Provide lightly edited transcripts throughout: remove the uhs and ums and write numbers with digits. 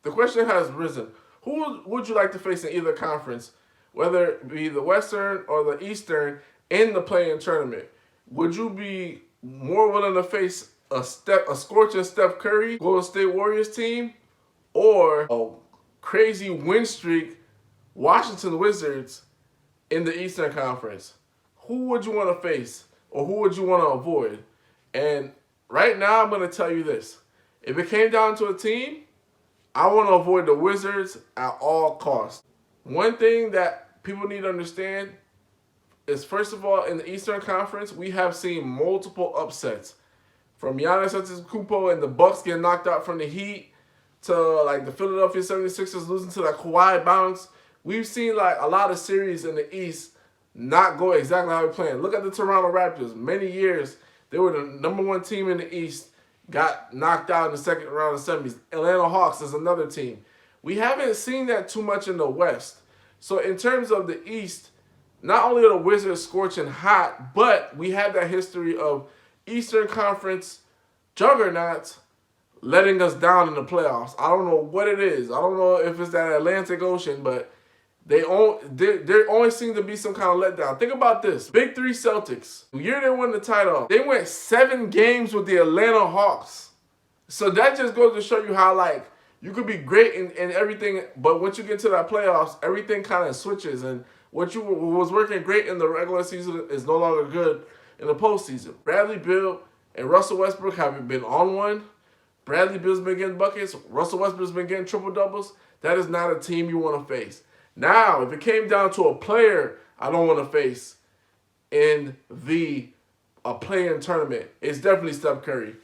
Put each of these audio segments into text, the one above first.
the question has risen. Who would you like to face in either conference, whether it be the Western or the Eastern, in the play-in tournament? Would you be more willing to face a scorching Steph Curry Golden State Warriors team, or a crazy win streak Washington Wizards in the Eastern Conference? Who would you want to face, or who would you want to avoid? And right now, I'm going to tell you this. If it came down to a team, I want to avoid the Wizards at all costs. One thing that people need to understand is, first of all, in the Eastern Conference, we have seen multiple upsets. From Giannis Antetokounmpo and the Bucks getting knocked out from the Heat to like the Philadelphia 76ers losing to that Kawhi bounce. We've seen like a lot of series in the East not go exactly how we're playing. Look at the Toronto Raptors. Many years, they were the number one team in the East, got knocked out in the second round of semis. Atlanta Hawks is another team. We haven't seen that too much in the West. So in terms of the East, not only are the Wizards scorching hot, but we have that history of Eastern Conference juggernauts letting us down in the playoffs. I don't know what it is. I don't know if it's that Atlantic Ocean, but there always seems to be some kind of letdown. Think about this. Big Three Celtics. The year they won the title, they went 7 games with the Atlanta Hawks. So that just goes to show you how, like, you could be great in everything, but once you get to that playoffs, everything kind of switches. And what you was working great in the regular season is no longer good in the postseason. Bradley Beal and Russell Westbrook haven't been on one. Bradley Beal's been getting buckets. Russell Westbrook's been getting triple-doubles. That is not a team you want to face. Now, if it came down to a player I don't want to face in a play-in tournament, it's definitely Steph Curry.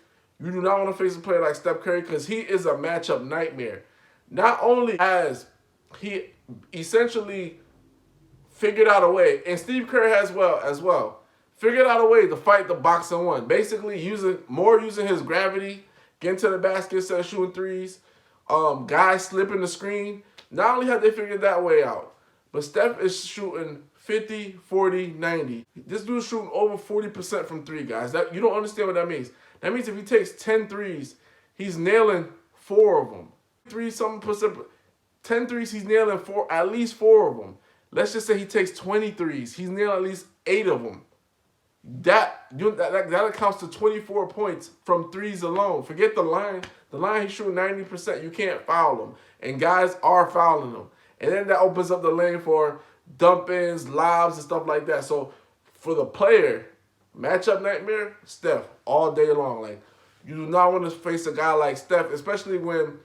You do not want to face a player like Steph Curry because he is a matchup nightmare. Not only has he essentially figured out a way, and Steve Kerr has as well, figured out a way to fight the box and one. Basically using his gravity, getting to the basket instead of shooting threes, guys slipping the screen. Not only have they figured that way out, but Steph is shooting 50, 40, 90. This dude's shooting over 40% from three, guys. That you don't understand what that means. That means if he takes 10 threes, he's nailing 4 of them. 10 threes, he's nailing at least 4 of them. Let's just say he takes 20 threes, he's nailing at least 8 of them. That accounts to 24 points from threes alone. Forget the line. The line, he's shooting 90%. You can't foul him. And guys are fouling him. And then that opens up the lane for dump-ins, lobs, and stuff like that. So for the player, matchup nightmare, Steph, all day long. Like, you do not want to face a guy like Steph, especially when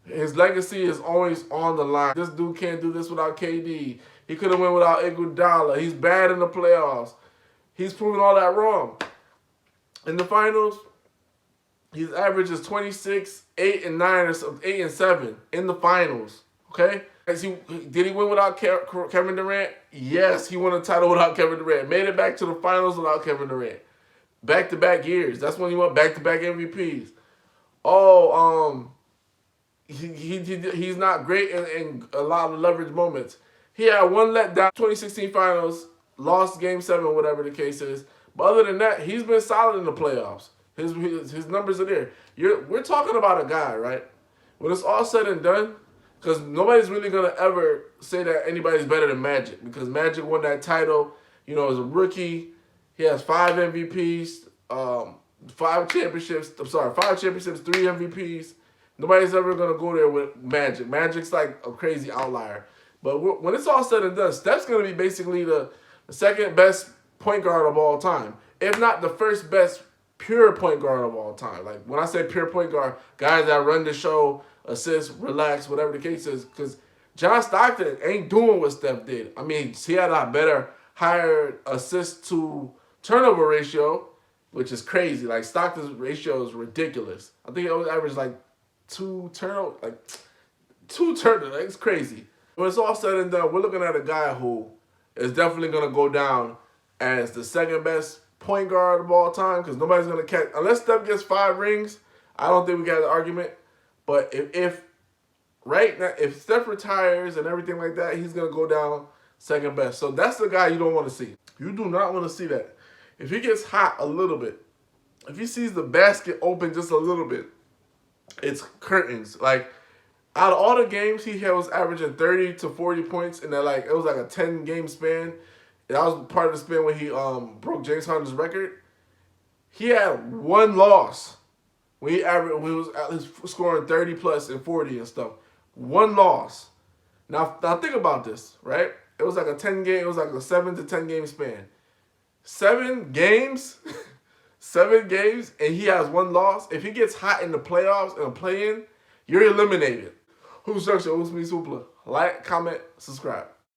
his legacy is always on the line. This dude can't do this without KD. He could have went without Iguodala. He's bad in the playoffs. He's proven all that wrong. In the finals, his average is 26, 8, and 9, or 8 and 7 in the finals. Okay? Did he win without Kevin Durant? Yes, he won a title without Kevin Durant. Made it back to the finals without Kevin Durant. Back-to-back years. That's when he won back-to-back MVPs. He's not great in a lot of leverage moments. He had one letdown, 2016 finals, lost Game 7, whatever the case is. But other than that, he's been solid in the playoffs. His numbers are there. We're talking about a guy, right? When it's all said and done, because nobody's really going to ever say that anybody's better than Magic, because Magic won that title, as a rookie. He has 5 MVPs, 5 championships, 3 MVPs. Nobody's ever going to go there with Magic. Magic's like a crazy outlier. But when it's all said and done, Steph's going to be basically the second best point guard of all time, if not the first best pure point guard of all time. Like, when I say pure point guard, guys that run the show, assist, relax, whatever the case is, because John Stockton ain't doing what Steph did. I mean, he had a better, higher assist to turnover ratio, which is crazy. Like, Stockton's ratio is ridiculous. I think it was average like 2 turnovers. Like, it's crazy. When it's all said and done, we're looking at a guy who is definitely going to go down as the second best point guard of all time, because nobody's going to catch, unless Steph gets 5 rings, I don't think we got an argument. But if right now, if Steph retires and everything like that, he's going to go down second best. So that's the guy you don't want to see. You do not want to see that. If he gets hot a little bit, if he sees the basket open just a little bit, it's curtains. Like, Out of all the games, he was averaging 30 to 40 points in that, like, it was like a 10-game span. And that was part of the span when he broke James Harden's record. He had one loss when when he was at least scoring 30 plus and 40 and stuff. One loss. Now think about this, right? It was like a 10-game, it was like a 7 to 10-game span. 7 games, 7 games, and he has one loss. If he gets hot in the playoffs and play-in, you're eliminated. Who's Junction? Who's me, Supla? Like, comment, subscribe.